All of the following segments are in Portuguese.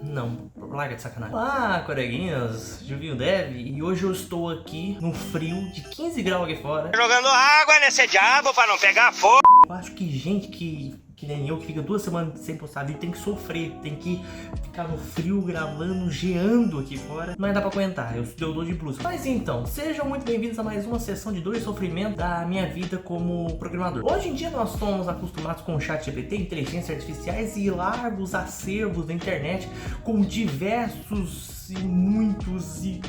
Não, larga de sacanagem. Olá, coleguinhas, Juvinho Dev, e hoje eu estou aqui no frio de 15 graus aqui fora. Jogando água nesse diabo pra não pegar fogo. Eu acho que gente que nem eu, que fica 2 semanas sem postar vídeo, tem que sofrer, tem que ficar no frio gravando, geando aqui fora. Não dá pra aguentar, eu dou de blusa. Mas então, sejam muito bem-vindos a mais uma sessão de dor e sofrimento da minha vida como programador. Hoje em dia nós somos acostumados com o ChatGPT, inteligências artificiais e largos acervos da internet com diversos e muitos e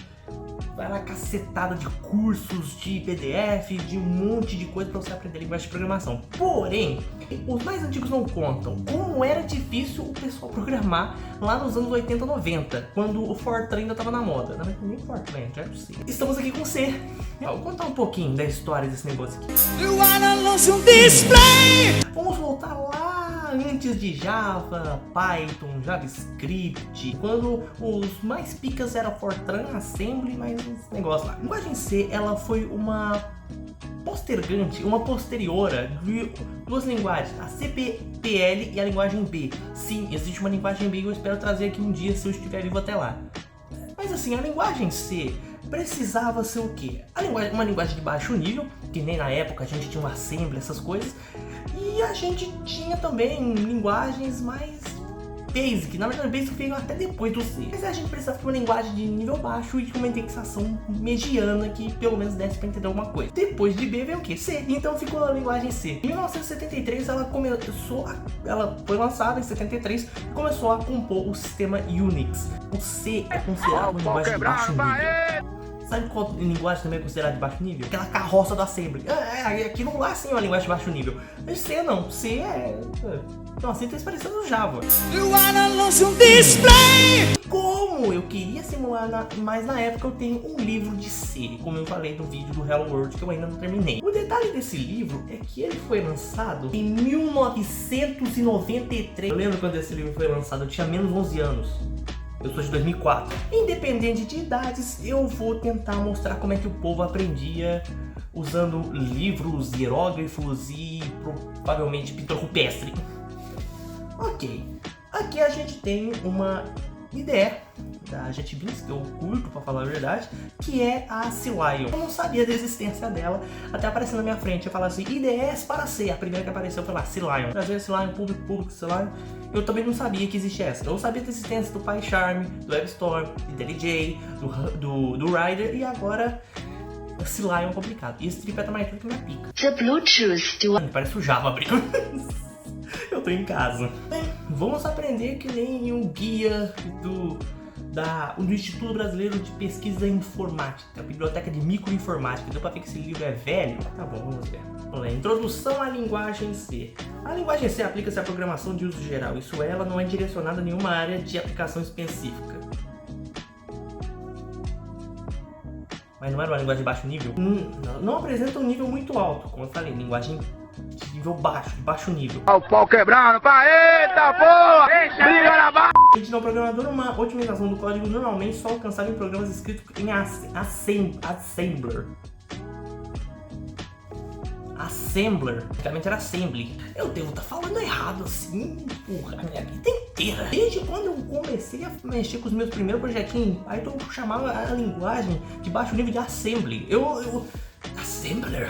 uma cacetada de cursos, de PDF, de um monte de coisa para você aprender linguagem de programação. Porém, os mais antigos não contam como era difícil o pessoal programar lá nos anos 80, 90, quando o Fortran ainda estava na moda. Não, nem Fortran, já é C. Estamos aqui com C. Eu vou contar um pouquinho da história desse negócio aqui. Vamos voltar lá antes de Java, Python, JavaScript, quando os mais picas eram Fortran, Assembly, mas uns negócios lá. A linguagem C, ela foi uma postergante, uma posteriora de duas linguagens, a CPL e a linguagem B. Sim, existe uma linguagem B e eu espero trazer aqui um dia se eu estiver vivo até lá. Mas assim, a linguagem C precisava ser o quê? Uma linguagem de baixo nível, que nem na época a gente tinha um Assembly, essas coisas, e a gente tinha também linguagens mais basic. Na verdade, basic veio até depois do C. Mas a gente precisava de uma linguagem de nível baixo e de uma indexação mediana que pelo menos desse para entender alguma coisa. Depois de B veio o quê? C. Então ficou a linguagem C. Em 1973 ela foi lançada em 73 e começou a compor o sistema Unix. O C é considerado uma linguagem de baixo nível. Sabe qual linguagem também é considerada de baixo nível? Aquela carroça do Assembly. Aquilo lá sim é uma linguagem de baixo nível. Mas C não. C é... Nossa, então isso parecendo no Java. Como eu queria simular, mas na época eu tenho um livro de C, como eu falei no vídeo do Hello World, que eu ainda não terminei. O detalhe desse livro é que ele foi lançado em 1993. Eu lembro quando esse livro foi lançado, eu tinha menos 11 anos. Eu sou de 2004. Independente de idades, eu vou tentar mostrar como é que o povo aprendia usando livros, hieróglifos e provavelmente pintura rupestre. Ok, aqui a gente tem uma ideia da JetBeans, que eu curto pra falar a verdade, que é a C-Lion. Eu não sabia da existência dela, até aparecendo na minha frente, eu falava assim, IDEs para C, a primeira que apareceu foi lá, C-Lion. Prazer, C-Lion, público, C-Lion. Eu também não sabia que existia essa. Eu sabia da existência do PyCharm, do WebStorm, do IntelliJ, do Rider, e agora a C-Lion complicado. E esse tripé tá mais tudo que minha pica. The Bluetooth do... Parece o Java abrindo. Eu tô em casa. Bem, vamos aprender que nem o guia do Instituto Brasileiro de Pesquisa Informática, a Biblioteca de Microinformática. Deu pra ver que esse livro é velho? Tá bom, vamos ver. Vamos lá. Introdução à linguagem C. A linguagem C aplica-se à programação de uso geral. Isso ela não é direcionada a nenhuma área de aplicação específica. Mas não era uma linguagem de baixo nível? Não apresenta um nível muito alto, como eu falei, linguagem de nível baixo, de baixo nível. O pau quebrando, pá, eita porra! Briga na barra! A gente não programador, uma otimização do código normalmente só alcançável em programas escritos em Assembler. Assembler, praticamente era Assembly. Eu devo estar falando errado assim, porra, a minha vida inteira. Desde quando eu comecei a mexer com os meus primeiros projetinhos, aí eu chamava a linguagem de baixo nível de Assembly. Assembler.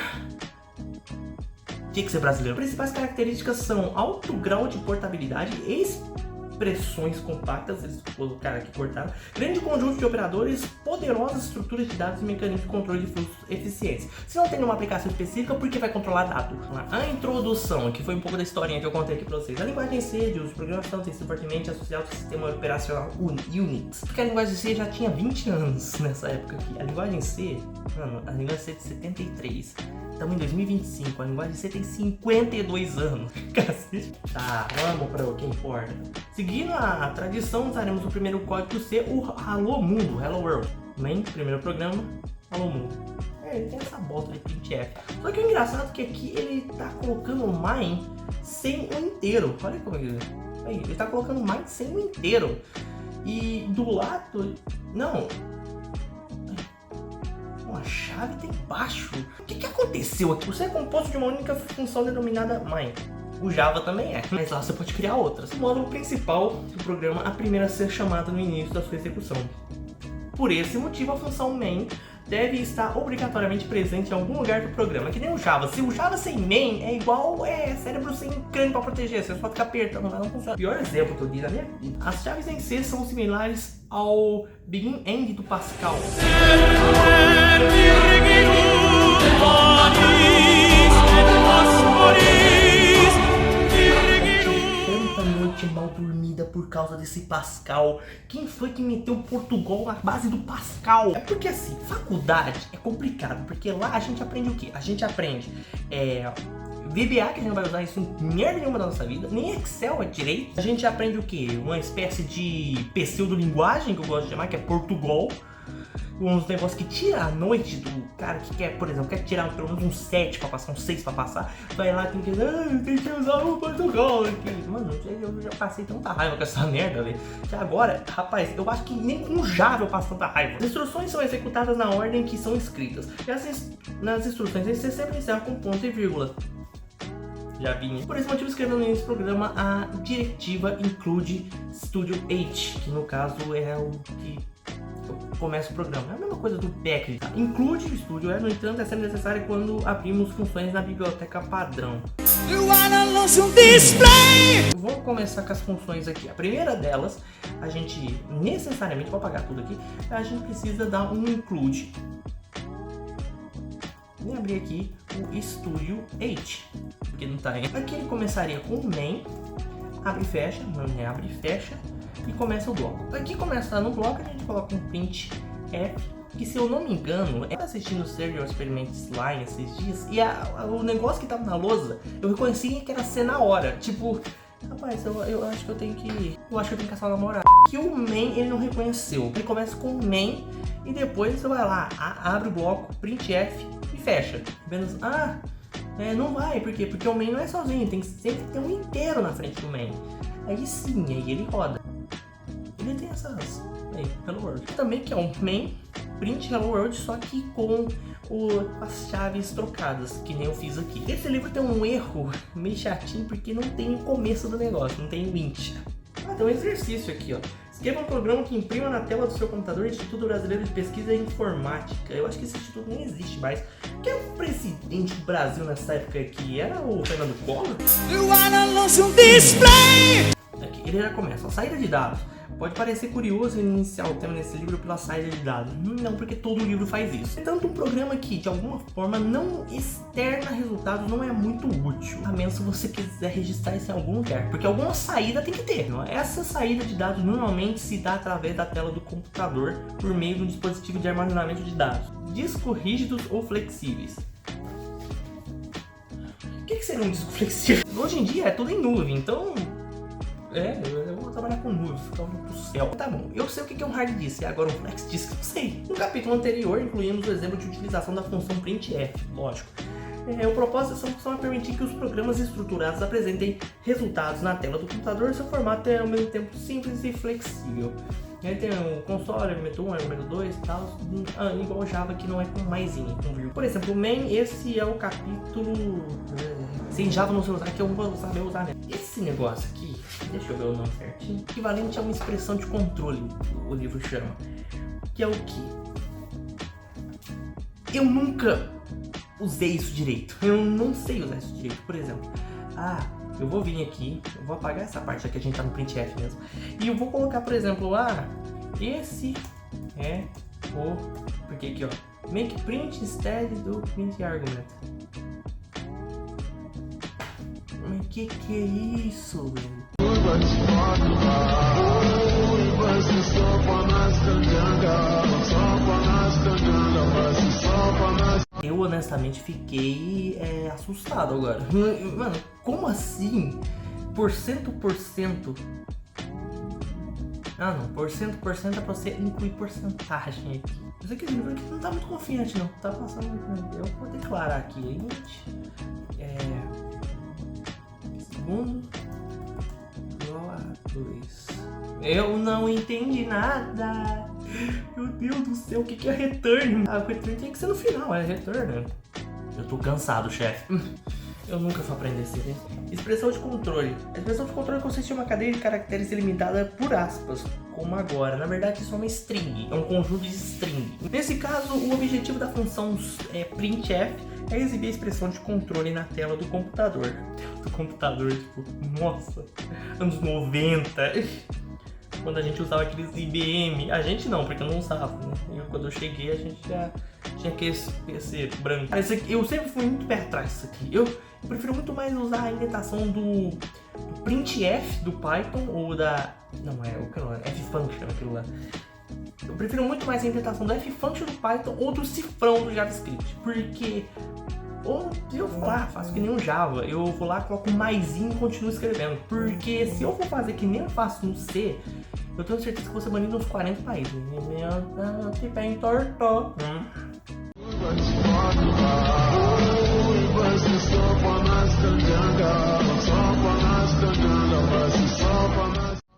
Tinha que ser brasileiro. As principais características são alto grau de portabilidade, expressões compactas, eles colocaram aqui, cortaram, grande conjunto de operadores, poderosas estruturas de dados e mecanismos de controle de fluxos eficientes. Se não tem uma aplicação específica, por que vai controlar dados? A introdução, que foi um pouco da historinha que eu contei aqui pra vocês. A linguagem C de uso de programação tem sido fortemente associada ao sistema operacional Unix, porque a linguagem C já tinha 20 anos nessa época aqui. A linguagem C, mano, a linguagem C é de 73. Estamos em 2025, a linguagem C tem 52 anos. Cacete. Tá, vamos para o que importa. Seguindo a tradição, usaremos o primeiro código C, o Hello Mundo, Hello World. Main, primeiro programa, Hello Mundo. Ele tem essa bosta de printf. Só que o engraçado é que aqui ele tá colocando o main sem o inteiro. Olha como ele... Aí, ele tá colocando o main sem o inteiro. E do lado... Não... A chave tá embaixo. O que aconteceu aqui? Você é composto de uma única função denominada main. O Java também é, mas lá você pode criar outras. O módulo principal do programa, a primeira a ser chamada no início da sua execução. Por esse motivo, a função main deve estar obrigatoriamente presente em algum lugar do programa, que nem o Java. Se o Java sem main é igual cérebro sem crânio para proteger, você só fica apertando, mas não funciona. O pior exemplo que eu dei na minha vida. As chaves em C são similares ao begin-end do Pascal. Mal dormida por causa desse Pascal. Quem foi que meteu Portugal na base do Pascal? É porque assim, faculdade é complicado, porque lá a gente aprende o quê? A gente aprende VBA, que a gente não vai usar isso em merda nenhuma da nossa vida, nem Excel é direito. A gente aprende o quê? Uma espécie de pseudo-linguagem, que eu gosto de chamar, que é Portugal. Uns negócios que tira a noite do cara que quer, por exemplo, quer tirar pelo menos um 7 pra passar, um 6 pra passar. Vai lá, tem que usar o Portugal aqui. Mano, eu já passei tanta raiva com essa merda, velho. Agora, rapaz, eu acho que nem com Java eu passo tanta raiva. As instruções são executadas na ordem que são escritas. E nas instruções você sempre encerra com ponto e vírgula. Já vi. Por esse motivo, escrevendo nesse programa a diretiva include Studio 8, que no caso é o que começa o programa. É a mesma coisa do package. Tá? Include o Studio, no entanto, é sempre necessário quando abrimos funções na biblioteca padrão. Vou começar com as funções aqui. A primeira delas, a gente necessariamente, vou apagar tudo aqui, a gente precisa dar um include. Vou abrir aqui o Studio 8, porque não tá aí. Aqui ele começaria com o main, abre e fecha, abre e fecha, e começa o bloco. Aqui começa no bloco, a gente coloca um print F, que se eu não me engano, eu assistindo o Serial Experiments Line esses dias, e o negócio que tava na lousa, eu reconheci que era C na hora, tipo, rapaz, eu acho que eu tenho que caçar uma namorada. Que o main ele não reconheceu, ele começa com o main, e depois você vai lá, abre o bloco, print F, e fecha. Menos, não vai, por quê? Porque o main não é sozinho, tem que sempre ter um inteiro na frente do main. Aí sim, aí ele roda. Ele tem essas Hello World. Também que é um main print Hello World, só que com as chaves trocadas, que nem eu fiz aqui. Esse livro tem um erro meio chatinho, porque não tem o começo do negócio, não tem o int. Tem um exercício aqui, ó. Escreva um programa que imprima na tela do seu computador Instituto Brasileiro de Pesquisa em Informática. Eu acho que esse instituto nem existe mais. Quem é o presidente do Brasil nessa época aqui? Era o Fernando Collor? Aqui, ele já começa. A saída de dados. Pode parecer curioso iniciar o tema desse livro pela saída de dados. Não, porque todo livro faz isso. Portanto, um programa que, de alguma forma, não externa resultados não é muito útil. A menos se você quiser registrar isso em algum lugar. Porque alguma saída tem que ter. Não? Essa saída de dados normalmente se dá através da tela do computador por meio de um dispositivo de armazenamento de dados. Discos rígidos ou flexíveis. O que seria um disco flexível? Hoje em dia é tudo em nuvem, então... eu vou trabalhar com nuvens, ficar pro céu. Tá bom, eu sei o que é um hard disk, agora um flex disk, não sei. No capítulo anterior, incluímos o exemplo de utilização da função printf, lógico. O propósito dessa função é permitir que os programas estruturados apresentem resultados na tela do computador. Seu formato é ao mesmo tempo simples e flexível. Aí tem o console, argumento 1, argumento 2 e tal, igual o Java que não é com maisinha, com vírgula. Por exemplo, o main, esse é o capítulo sem Java no celular que eu vou saber usar mesmo. Esse negócio aqui, deixa eu ver o nome certinho, equivalente a uma expressão de controle, o livro chama, que é o que? Eu nunca usei isso direito, eu não sei usar isso direito. Por exemplo, eu vou vir aqui, eu vou apagar essa parte aqui, a gente tá no printf mesmo, e eu vou colocar, por exemplo, esse é o... Porque aqui, ó, make print instead do print argument. Mas que é isso, velho? Eu honestamente fiquei assustado agora. Mano, como assim? Porcento? Ah não, porcento é pra você incluir porcentagem aqui. Mas aqui livro aqui não tá muito confiante não. Tá passando muito. Eu vou declarar aqui, gente. Segundo igual a 2. Eu não entendi nada. Meu Deus do céu, o que é return? O return tem que ser no final, é return. Eu tô cansado, chefe. Eu nunca vou aprender esse, né? Expressão de controle. A expressão de controle consiste em uma cadeia de caracteres delimitada por aspas, como agora. Na verdade, isso é uma string, é um conjunto de string. Nesse caso, o objetivo da função printf é exibir a expressão de controle na tela do computador. Do computador, tipo, nossa, anos 90. Quando a gente usava aqueles IBM. A gente não, porque eu não usava, né? Quando eu cheguei, a gente já tinha aquele PC branco. Esse aqui, eu sempre fui muito pé atrás disso aqui. Eu prefiro muito mais usar a indentação do printf do Python ou da... Não, é o que não é, ffunction, aquilo lá. Eu prefiro muito mais a indentação do ffunction do Python ou do cifrão do JavaScript. Porque... Ou eu vou lá, faço que nem um Java, eu vou lá, coloco um maisinho e continuo escrevendo. Porque se eu for fazer que nem eu faço no C, eu tenho certeza que vou ser banido nos 40 países. Que bem torto.